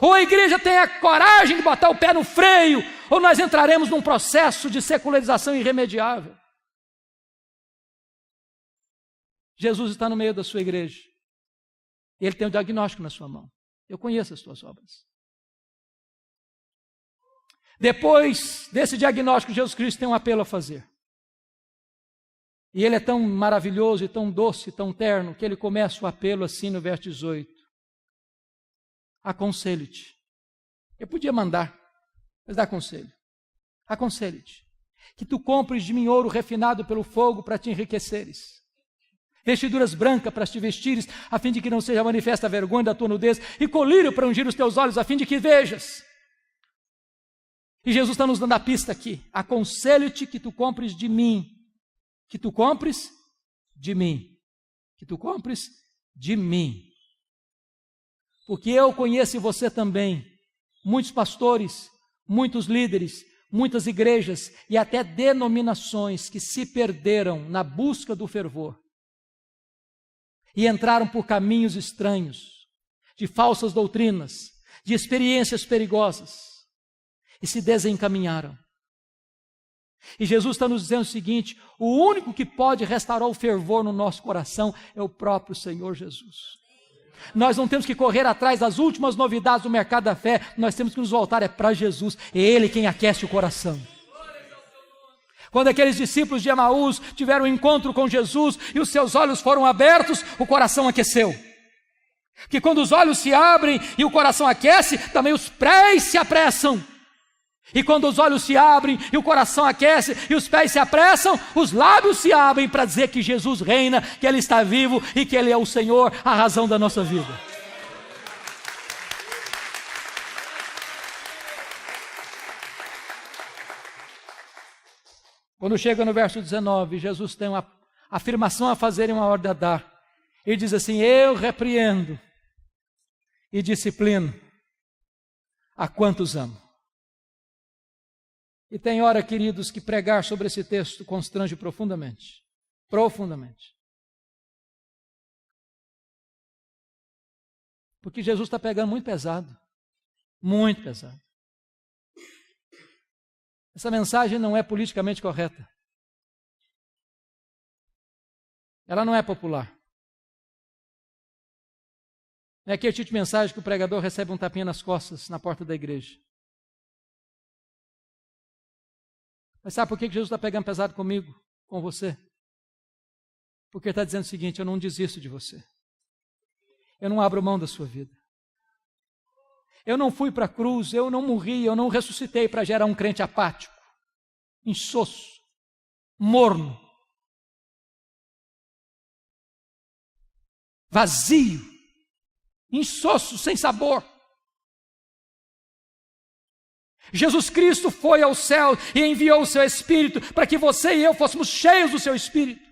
Ou a igreja tem a coragem de botar o pé no freio, ou nós entraremos num processo de secularização irremediável. Jesus está no meio da sua igreja. Ele tem o diagnóstico na sua mão. Eu conheço as suas obras. Depois desse diagnóstico, Jesus Cristo tem um apelo a fazer. E ele é tão maravilhoso e tão doce, tão terno, que ele começa o apelo assim no verso 18. Aconselho-te. Eu podia mandar, mas dá conselho. Aconselho-te, que tu compres de mim ouro refinado pelo fogo para te enriqueceres. Vestiduras brancas para te vestires, a fim de que não seja manifesta a vergonha da tua nudez, e colírio para ungir os teus olhos, a fim de que vejas. E Jesus está nos dando a pista aqui. Aconselho-te que tu compres de mim. Que tu compres de mim. Que tu compres de mim. Porque eu conheço e você também muitos pastores, muitos líderes, muitas igrejas e até denominações que se perderam na busca do fervor. E entraram por caminhos estranhos, de falsas doutrinas, de experiências perigosas. E se desencaminharam. E Jesus está nos dizendo o seguinte: o único que pode restaurar o fervor no nosso coração é o próprio Senhor Jesus. Nós não temos que correr atrás das últimas novidades do mercado da fé, nós temos que nos voltar para Jesus, é Ele quem aquece o coração. Quando aqueles discípulos de Emaús tiveram um encontro com Jesus e os seus olhos foram abertos, o coração aqueceu. Porque quando os olhos se abrem e o coração aquece, também os pés se apressam. E quando os olhos se abrem e o coração aquece e os pés se apressam, os lábios se abrem para dizer que Jesus reina, que Ele está vivo e que Ele é o Senhor, a razão da nossa vida. Quando chega no verso 19, Jesus tem uma afirmação a fazer e uma ordem a dar. Ele diz assim: eu repreendo e disciplino a quantos amo. E tem hora, queridos, que pregar sobre esse texto constrange profundamente. Profundamente. Porque Jesus está pegando muito pesado. Muito pesado. Essa mensagem não é politicamente correta. Ela não é popular. Não é aquele tipo de mensagem que o pregador recebe um tapinha nas costas na porta da igreja. Mas sabe por que Jesus está pegando pesado comigo, com você? Porque Ele está dizendo o seguinte: eu não desisto de você. Eu não abro mão da sua vida. Eu não fui para a cruz, eu não morri, eu não ressuscitei para gerar um crente apático, insosso, morno, vazio, insosso, sem sabor. Jesus Cristo foi ao céu e enviou o seu Espírito para que você e eu fôssemos cheios do seu Espírito,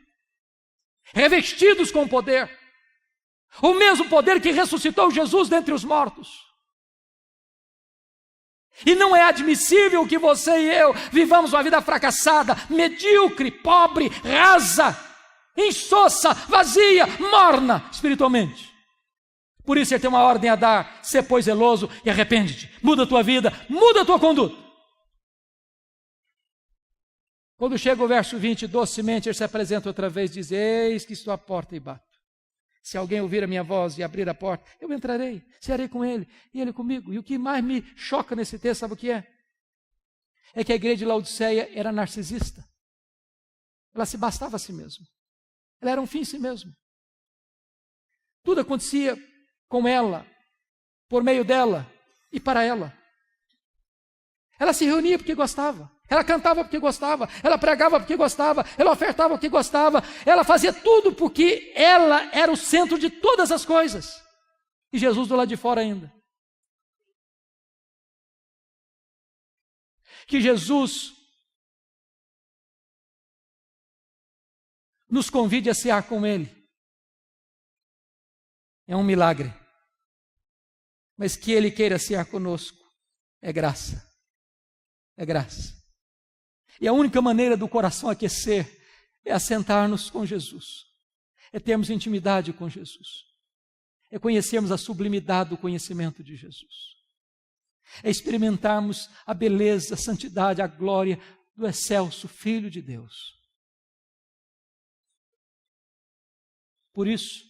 revestidos com poder, o mesmo poder que ressuscitou Jesus dentre os mortos. E não é admissível que você e eu vivamos uma vida fracassada, medíocre, pobre, rasa, insossa, vazia, morna espiritualmente. Por isso Ele tem uma ordem a dar: sê pois zeloso e arrepende-te. Muda a tua vida, muda a tua conduta. Quando chega o verso 20, docemente Ele se apresenta outra vez, diz: eis que estou à porta e bato. Se alguém ouvir a minha voz e abrir a porta, eu entrarei, cearei com ele e ele comigo. E o que mais me choca nesse texto, sabe o que é? É que a igreja de Laodiceia era narcisista. Ela se bastava a si mesma. Ela era um fim em si mesma. Tudo acontecia com ela, por meio dela e para ela. Ela se reunia porque gostava. Ela cantava porque gostava, ela pregava porque gostava, ela ofertava porque gostava, ela fazia tudo porque ela era o centro de todas as coisas. E Jesus do lado de fora ainda. Que Jesus nos convide a cear com Ele. É um milagre. Mas que Ele queira cear conosco é graça. É graça. E a única maneira do coração aquecer é assentar-nos com Jesus. É termos intimidade com Jesus. É conhecermos a sublimidade do conhecimento de Jesus. É experimentarmos a beleza, a santidade, a glória do excelso Filho de Deus. Por isso,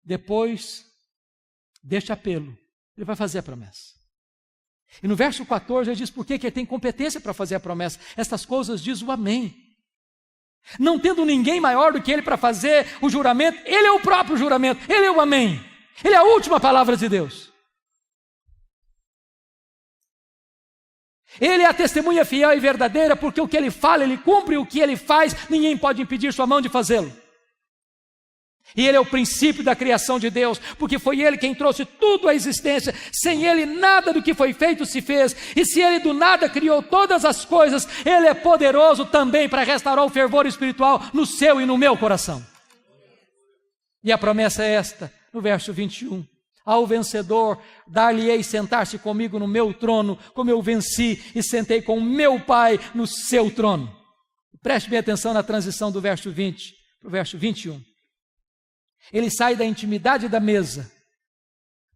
depois deste apelo, ele vai fazer a promessa. E no verso 14 ele diz por que ele tem competência para fazer a promessa. Estas coisas diz o amém. Não tendo ninguém maior do que ele para fazer o juramento, ele é o próprio juramento, ele é o amém. Ele é a última palavra de Deus. Ele é a testemunha fiel e verdadeira, porque o que ele fala, ele cumpre, o que ele faz, ninguém pode impedir sua mão de fazê-lo. E ele é o princípio da criação de Deus, porque foi ele quem trouxe tudo à existência. Sem ele nada do que foi feito se fez, e se ele do nada criou todas as coisas, ele é poderoso também para restaurar o fervor espiritual no seu e no meu coração. E a promessa é esta, no verso 21. Ao vencedor, dar-lhe-ei sentar-se comigo no meu trono, como eu venci e sentei com o meu Pai no seu trono. Preste bem atenção na transição do verso 20 para o verso 21. Ele sai da intimidade da mesa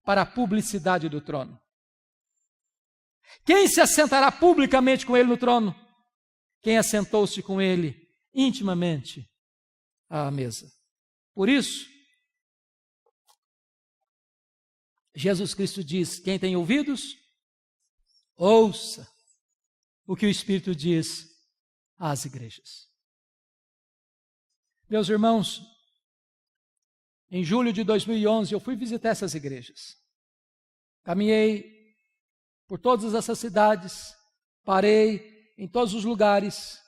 para a publicidade do trono. Quem se assentará publicamente com ele no trono? Quem assentou-se com ele intimamente à mesa. Por isso, Jesus Cristo diz: quem tem ouvidos, ouça o que o Espírito diz às igrejas. Meus irmãos, em julho de 2011, eu fui visitar essas igrejas. Caminhei por todas essas cidades, parei em todos os lugares,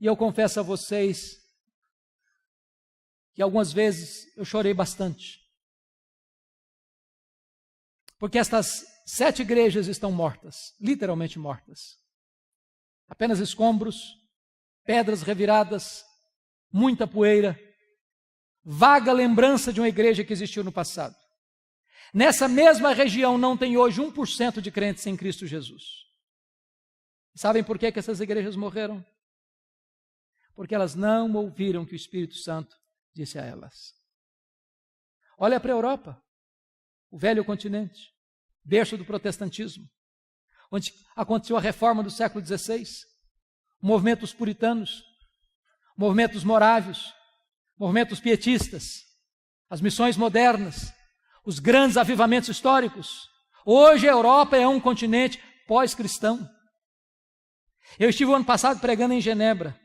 e eu confesso a vocês que algumas vezes eu chorei bastante. Porque estas 7 igrejas estão mortas, literalmente mortas. Apenas escombros, pedras reviradas, muita poeira, vaga lembrança de uma igreja que existiu no passado. Nessa mesma região não tem hoje 1% de crentes em Cristo Jesus. Sabem por que essas igrejas morreram? Porque elas não ouviram o que o Espírito Santo disse a elas. Olha para a Europa, o velho continente, berço do protestantismo, onde aconteceu a reforma do século XVI, movimentos puritanos, movimentos morávios, movimentos pietistas, as missões modernas, os grandes avivamentos históricos. Hoje a Europa é um continente pós-cristão. Eu estive o ano passado pregando em Genebra.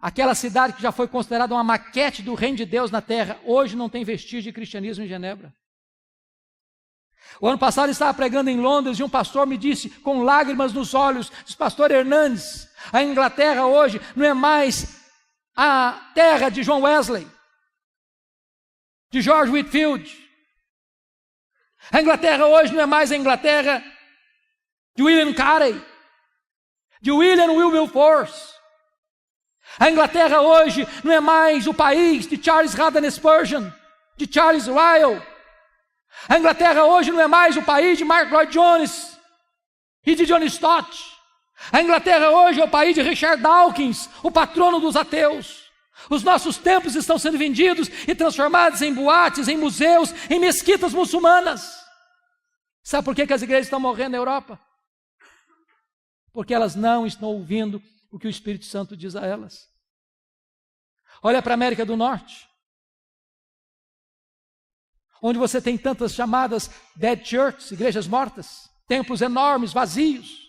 Aquela cidade que já foi considerada uma maquete do reino de Deus na terra, hoje não tem vestígio de cristianismo em Genebra. O ano passado eu estava pregando em Londres e um pastor me disse, com lágrimas nos olhos, disse: pastor Hernandes, a Inglaterra hoje não é mais a terra de John Wesley, de George Whitefield. A Inglaterra hoje não é mais a Inglaterra de William Carey, de William Wilberforce. A Inglaterra hoje não é mais o país de Charles Haddon Spurgeon, de Charles Lyell. A Inglaterra hoje não é mais o país de Mark Lloyd Jones e de John Stott. A Inglaterra hoje é o país de Richard Dawkins, o patrono dos ateus. Os nossos templos estão sendo vendidos e transformados em boates, em museus, em mesquitas muçulmanas. Sabe por que as igrejas estão morrendo na Europa? Porque elas não estão ouvindo o que o Espírito Santo diz a elas. Olha para a América do Norte, onde você tem tantas chamadas dead churches, igrejas mortas, templos enormes, vazios,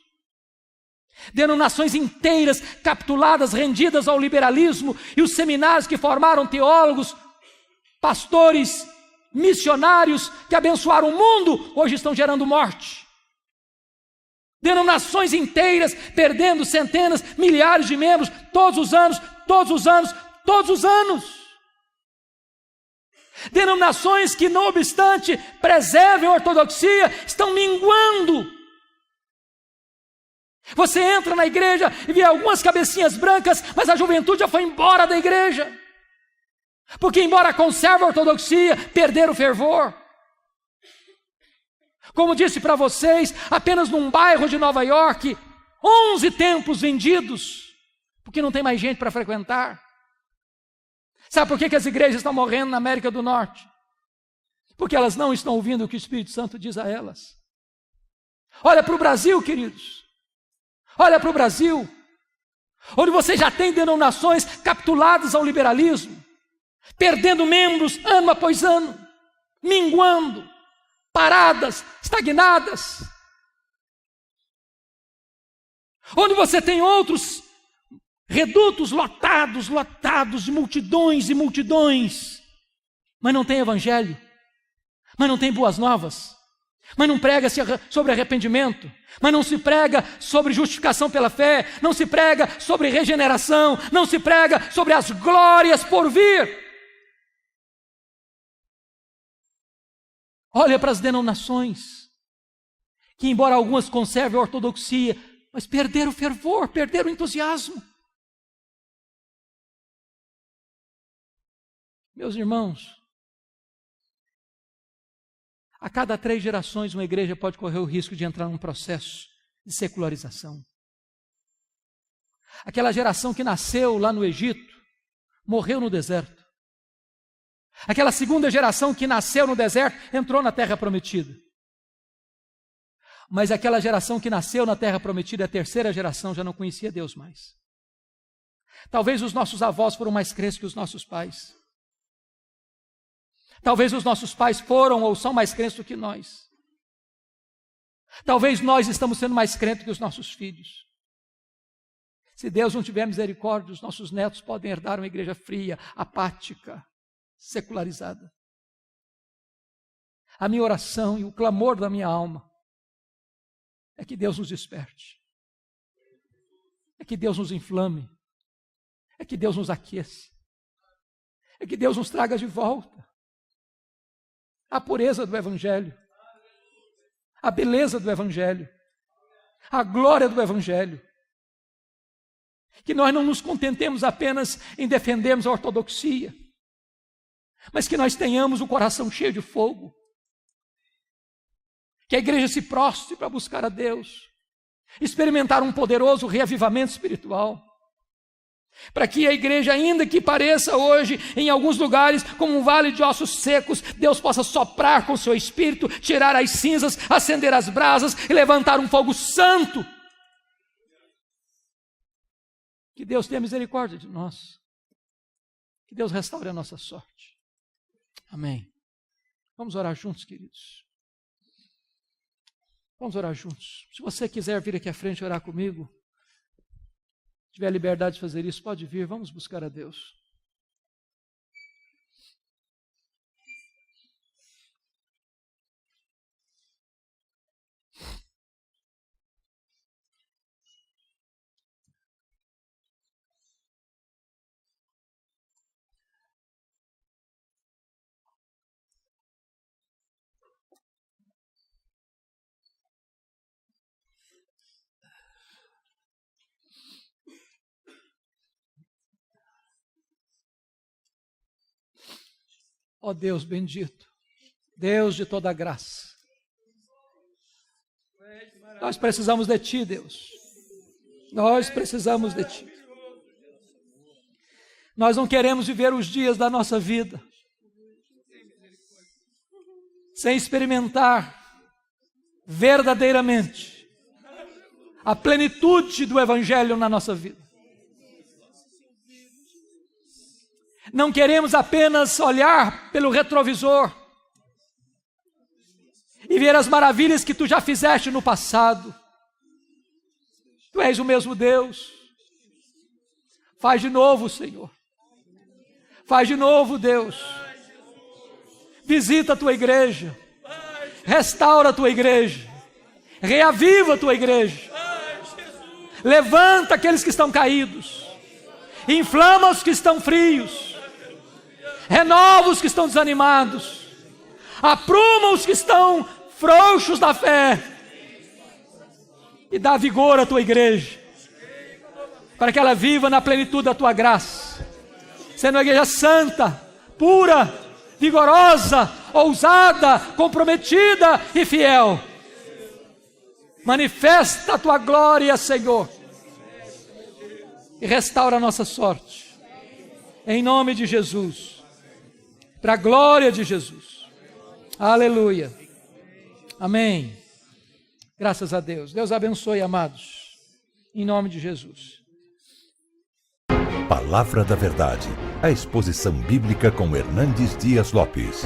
denominações inteiras capituladas, rendidas ao liberalismo, e os seminários que formaram teólogos, pastores, missionários que abençoaram o mundo, hoje estão gerando morte. Denominações inteiras perdendo centenas, milhares de membros todos os anos, todos os anos, todos os anos. Denominações que, não obstante, preservem a ortodoxia, estão minguando. Você entra na igreja e vê algumas cabecinhas brancas, mas a juventude já foi embora da igreja. Porque, embora conserve a ortodoxia, perderam o fervor. Como disse para vocês, apenas num bairro de Nova York, 11 templos vendidos, porque não tem mais gente para frequentar. Sabe por que as igrejas estão morrendo na América do Norte? Porque elas não estão ouvindo o que o Espírito Santo diz a elas. Olha para o Brasil, queridos. Olha para o Brasil, onde você já tem denominações capituladas ao liberalismo, perdendo membros ano após ano, minguando, paradas, estagnadas. Onde você tem outros redutos lotados de multidões e multidões, mas não tem evangelho, mas não tem boas novas, mas não prega sobre arrependimento, mas não se prega sobre justificação pela fé, não se prega sobre regeneração, não se prega sobre as glórias por vir. Olha para as denominações, que embora algumas conservem a ortodoxia, mas perderam o fervor, perderam o entusiasmo. Meus irmãos, a cada 3 gerações uma igreja pode correr o risco de entrar num processo de secularização. Aquela geração que nasceu lá no Egito, morreu no deserto. Aquela segunda geração que nasceu no deserto, entrou na terra prometida. Mas aquela geração que nasceu na terra prometida, a terceira geração, já não conhecia Deus mais. Talvez os nossos avós foram mais crentes que os nossos pais. Talvez os nossos pais foram ou são mais crentes do que nós. Talvez nós estamos sendo mais crentes que os nossos filhos. Se Deus não tiver misericórdia, os nossos netos podem herdar uma igreja fria, apática, secularizada. A minha oração e o clamor da minha alma é que Deus nos desperte, é que Deus nos inflame, é que Deus nos aqueça, é que Deus nos traga de volta a pureza do Evangelho, a beleza do Evangelho, a glória do Evangelho. Que nós não nos contentemos apenas em defendermos a ortodoxia, mas que nós tenhamos o coração cheio de fogo. Que a igreja se prostre para buscar a Deus, experimentar um poderoso reavivamento espiritual. Para que a igreja, ainda que pareça hoje, em alguns lugares, como um vale de ossos secos, Deus possa soprar com o seu espírito, tirar as cinzas, acender as brasas e levantar um fogo santo. Que Deus tenha misericórdia de nós. Que Deus restaure a nossa sorte. Amém. Vamos orar juntos, queridos. Vamos orar juntos. Se você quiser vir aqui à frente orar comigo, tiver a liberdade de fazer isso, pode vir, vamos buscar a Deus. Ó Deus bendito, Deus de toda graça, nós precisamos de Ti, Deus, nós precisamos de Ti. Nós não queremos viver os dias da nossa vida sem experimentar verdadeiramente a plenitude do Evangelho na nossa vida. Não queremos apenas olhar pelo retrovisor e ver as maravilhas que Tu já fizeste no passado. Tu és o mesmo Deus. Faz de novo, Senhor. Faz de novo, Deus. Visita a Tua igreja. Restaura a Tua igreja. Reaviva a tua igreja. Levanta aqueles que estão caídos. Inflama os que estão frios. Renova os que estão desanimados. Apruma os que estão frouxos da fé. E dá vigor à tua igreja, para que ela viva na plenitude da tua graça, sendo uma igreja santa, pura, vigorosa, ousada, comprometida e fiel. Manifesta a tua glória, Senhor, e restaura a nossa sorte, em nome de Jesus, para a glória de Jesus. Aleluia. Amém. Graças a Deus. Deus abençoe, amados, em nome de Jesus. Palavra da Verdade, a exposição bíblica com Hernandes Dias Lopes.